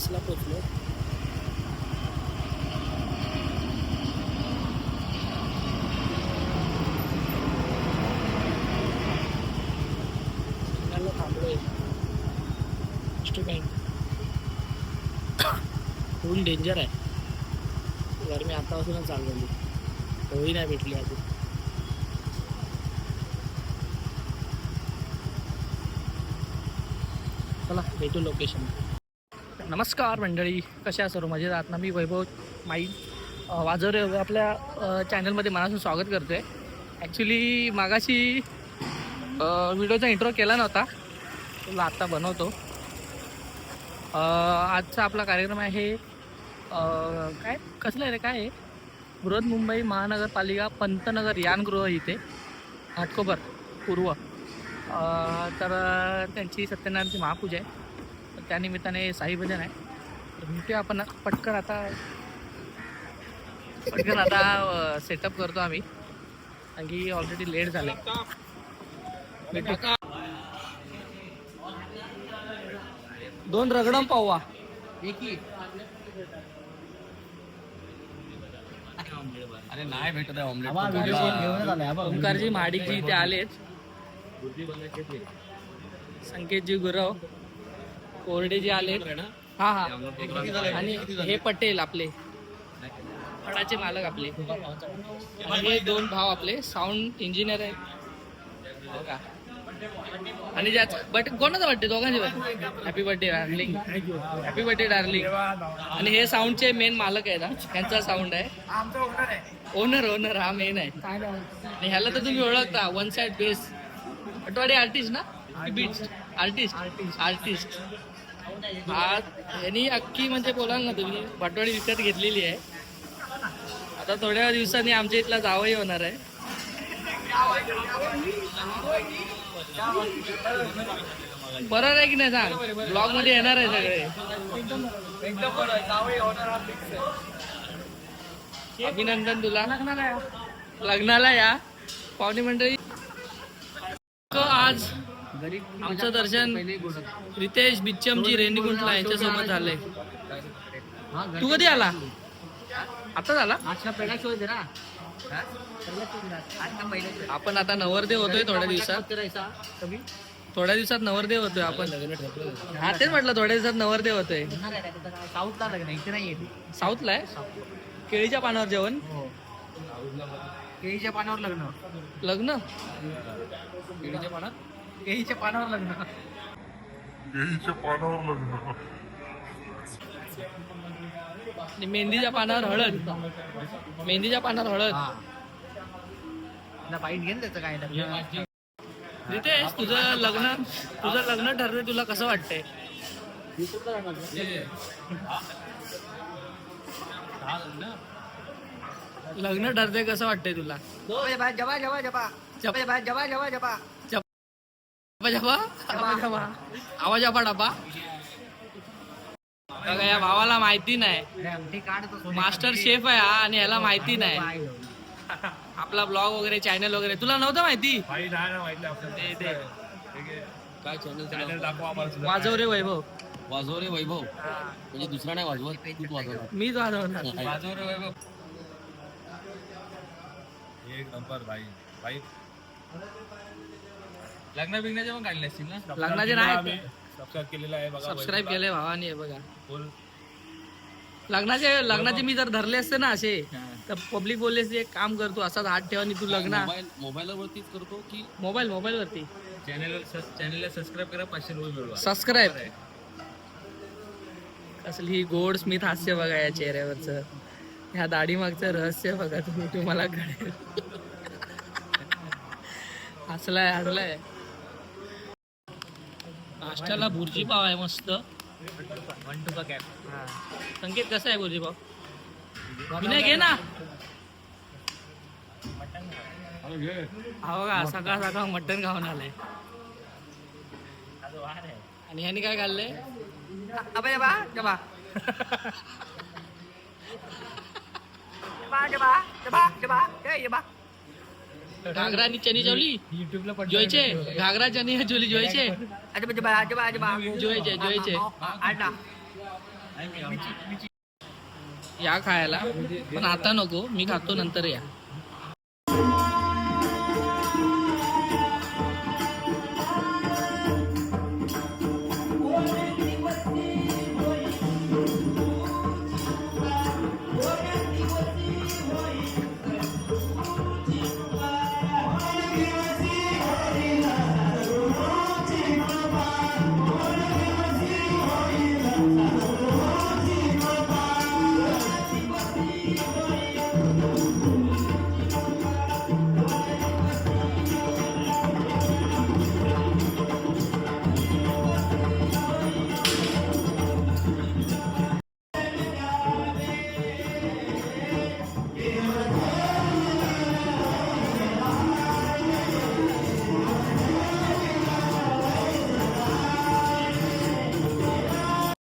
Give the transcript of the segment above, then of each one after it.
बसला पोचलो. थांबलोय फुल डेंजर आहे. गरमी आतापासूनच चालू झाली. होळी नाही भेटली अजून. चला भेटू लोकेशन. नमस्कार मंडळी, कशा सर्व मजेत आहात ना. मी वैभव माई वाजवरे आपल्या चॅनलमध्ये मनापासून स्वागत करतो आहे. ॲक्च्युली मागाशी व्हिडिओचा इंट्रो केला नव्हता, तुला आत्ता बनवतो. आजचा आपला कार्यक्रम आहे काय कसलं आहे रे, काय आहे, बृहन्मुंबई महानगरपालिका पंतनगर यानगृह इथे घाटकोपर पूर्व. तर त्यांची सत्यनारायणची महापूजा आहे. तर त्यानिमित्ताने साई भजन आहे. तर भेटूया आपण पटकन आता सेटअप करतो आम्ही, कारण की ऑलरेडी लेट झाले. दोन रगडम पावा अरे नाही भेटत आहे ऑमलेट. ओंकारजी महाडिकजी इथे आलेत. संकेतजी गुरव कोरडेजी आलेत. हा हा, आणि हे पटेल आपले फळाचे मालक आपले, आणि हे दोन भाव आपले साऊंड इंजिनियर आहे बघा. आणि ज्याच कोणाचा बर्थडे? दोघांचे birthday. Happy birthday darling, happy birthday darling. आणि हे साऊंडचे मेन मालक आहेत ना, त्यांचा साऊंड आहे. ओनर हा मेन आहे. आणि ह्याला तर तुम्ही ओळखता, वन साइड बेस पटवाडी आर्टिस्ट ना, बीट्स आर्टिस्ट. हा यांनी अख्खी म्हणजे बोलाल ना तुम्ही, पटवाडी विकत घेतलेली आहे. आता थोड्या दिवसांनी आमच्या इथला जावई होणार आहे. बरोबर आहे की नाही सांग? ब्लॉग मध्ये येणार आहे सगळे. अभिनंदन तुला लग्नाला या. पाहुणे मंडळी, आज आमचं दर्शन रितेश बिच्चमजी रेणीगुंटला यांच्यासोबत झालंय. तू कधी आला? आता झाला. आपण आता नवरदेव होतोय थोड्या दिवसात नवरदेव होतोय आपण. हा तेच म्हटलं, थोड्या दिवसात नवरदेव होतोय. साऊथला लग्न, इथे नाही येते. साऊथला आहे. केळीच्या पानावर जेवण, केळीच्या पानावर लग्न. लग्न केळीच्या पानावर लग्न. आणि मेहंदीच्या पानावर हळद. बाईट घे ना त्याचं काय. रितेश, तुझं लग्न ठरलंय, तुला कसं वाटतंय? लग्न ठरतंय, कसं वाटतंय तुला? आवाज डबा. या भावाला माहिती नाही, मास्टर शेफ आहे हा, आणि ह्याला माहिती नाही आपला ब्लॉग वगैरे, चॅनल वगैरे. तुला नव्हतं माहिती? काय चॅनल दाखवा. वाजवरे वैभव. म्हणजे दुसरा नाही वाजवत, तूच वाजवणार. मीच वाजवणार. वाजवरे वैभव एक नंबर भाई. लग्न बिग्नाचे पण काढले असतील ना? लग्नाचे नाही, सबस्क्राईब केलेला आहे बघा. सबस्क्राईब केलंय भावानी आहे बघा. लग्नाचे मी जर धरले असते ना असे, तर पब्लिक बोलले असते, एक काम करतो असाच हात ठेवा आणि तू लग्न मोबाईलवरतीच करतो की मोबाईल वरती. चॅनलला सबस्क्राईब करा, 500 रुपये मिळवा. सबस्क्राईब. असली गोड स्मित हास्य बघा या चेहऱ्यावरचं, ह्या दाढी मागचं रहस्य बघा तुम्हाला कळेल. हसलाय. नाश्त्याला भुर्जी पाव आहे मस्त. 1 टू कॅप. संकेत कसा आहे भुर्जी पाव? विनय घे ना. हा बघा, सकाळ मटण खाऊन आलाय. आणि ह्यानी काय खाल्लंय? घागरा आणि चनी जेवली जोयचे. घागरा चनी चोली जोयचे. या खायला, पण आता नको, मी खातो नंतर या.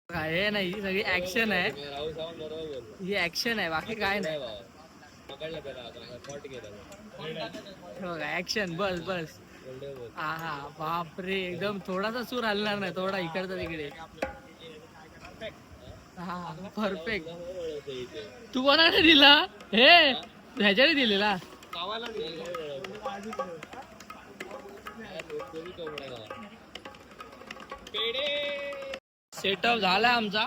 हे नाही, ही सगळी ऍक्शन आहे, ही ऍक्शन आहे, बाकी काय नाही. बघा ऍक्शन, बस बस. हा हा, बापरे, एकदम थोडासा सूर हलणार नाही, थोडा इकडचा तिकडे. हा परफेक्ट. तू कोणाने दिला हे? ह्याच्याने दिलेला. सेटअप झाला आमचा.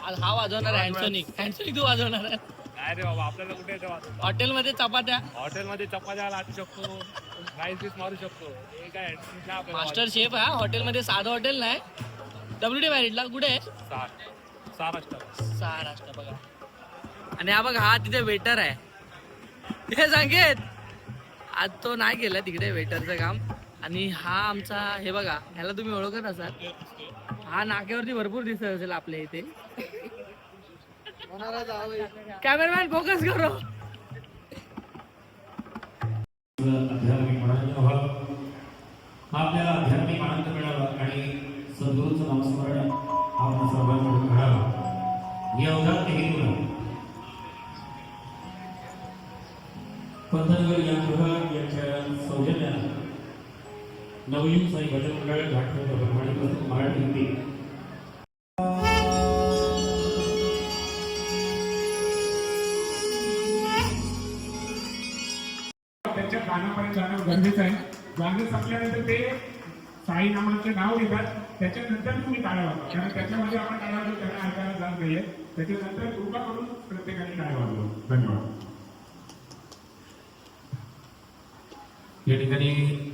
आज हा वाजवणार आहे हॅन्सोनिक. हॅन्सोनिक तू वाजवणार आहे? नाही रे बाबा, आपल्याला कुठे हॉटेलमध्ये चपात्या, हॉटेलमध्ये चपात्या लाटू शकतो, राईस बीस मारू शकतो. हे काय मास्टर शेफ आहे हॉटेलमध्ये, साधं हॉटेल नाही. WD मॅरिटला कुठे आहे? महाराष्ट्र बघा. आणि हा बघा, हा तिथे वेटर आहे. हे सांगेत आज तो नाही गेला तिकडे वेटरचं काम. आणि हा आमचा, हे बघा, ह्याला तुम्ही ओळखत असाल, हा नाक्यावरती भरपूर दिसत असेल आपल्या इथे. कॅमेरामॅन फोकस करो. आध्यात्मिक आनंद व्हावा, आपल्याला आध्यात्मिक आनंद मिळावा आणि सद्गुरूंचं नामस्मरण आपण सर्वांकडून घडावं. या उदात्त हेतून पंथनगर या गृह यांच्या सौजन्यानं नवयुग साई भजन मंडळ घाटकोपर मराठी हिंदी त्यांच्या कानापर्यंत जाणं गरजेचं आहे. गाणं संपल्यानंतर ते साई नामाचं नाव घेतात, त्याच्यानंतर तुम्ही टाळा वाजवा, कारण त्याच्यामध्ये आपण टाळा वाजवतो त्यांना ऐकायला जात नाहीये. त्याच्यानंतर कृपा करून प्रत्येकाने टाळा वाजवा. धन्यवाद. या ठिकाणी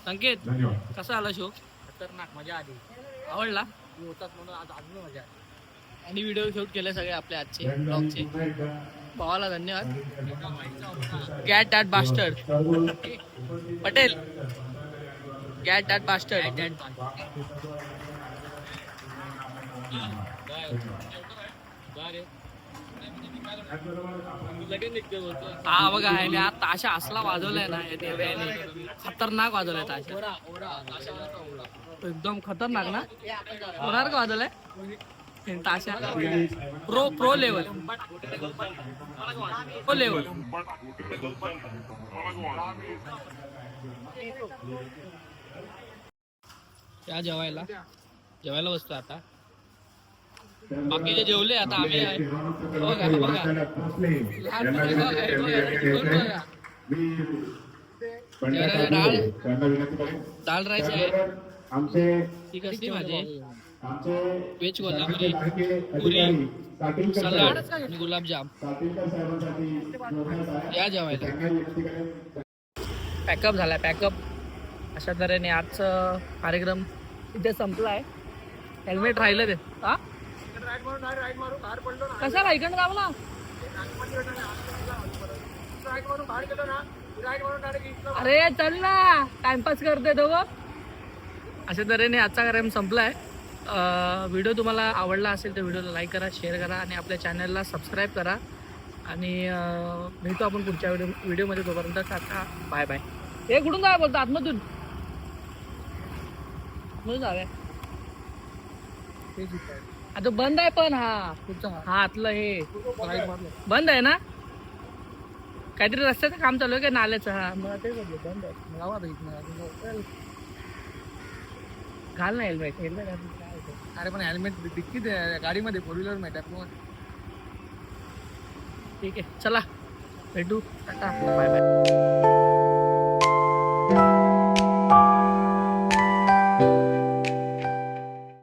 संकेत धन्यवाद. कसा आला शो? खतरनाक मजा आली. आवडला? होतात म्हणून आज अजून मजा आली. आणि व्हिडिओ शूट केले सगळे आपले आजचे धन्यवाद. ब्लॉगचे. पुन्हा एकदा भावाला धन्यवाद. Got that bastard Patel. Got that bastard. हा बघा याने हा ताशा असला वाजवलाय ना या देव्याने. खतरनाक वाजवलाय ताशा. एकदम खतरनाक ना. होणार का वाजवलाय ताशा? Pro level. Pro level. त्या जेवायला बसतो आता. बाकीचे जेवले आता आम्ही आहे. बघा बघा लहान मुलं बघा, हे बघा, हे बघा. दाल राईस आहे. ती कसली भाजी? व्हेज कोल्हापुरी, पुरी, सलाड आणि गुलाबजाम. या जेवायला. पॅकअप झालाय पॅकअप. अशा तऱ्हेने आजचं कार्यक्रम इथे संपलाय. हेल्मेट राहिलं ते. हा कशाला इकडनं दाबला? अरे चल ना, टाइमपास करते दोघं. अशा तऱ्हेने आजचा कार्यक्रम संपलाय. व्हिडिओ तुम्हाला आवडला असेल तर व्हिडिओला लाईक करा, शेअर करा आणि आपल्या चॅनलला सबस्क्राईब करा. आणि भेटू आपण पुढच्या व्हिडिओमध्ये. तोपर्यंत टाटा बाय बाय. हे कुठून जावे बोलतो? आतमधून जावे. आता बंद आहे पण हा आतलं हे बंद आहे ना. काहीतरी रस्त्याचं काम चालू आहे का नाल्याचं? हा मला तेच बंद आहे. घाल ना हेल्मेट. अरे पण हेल्मेट डिक्कीत गाडीमध्ये 4 व्हीलर माहिती. ठीक आहे चला भेटू. Tata bye bye.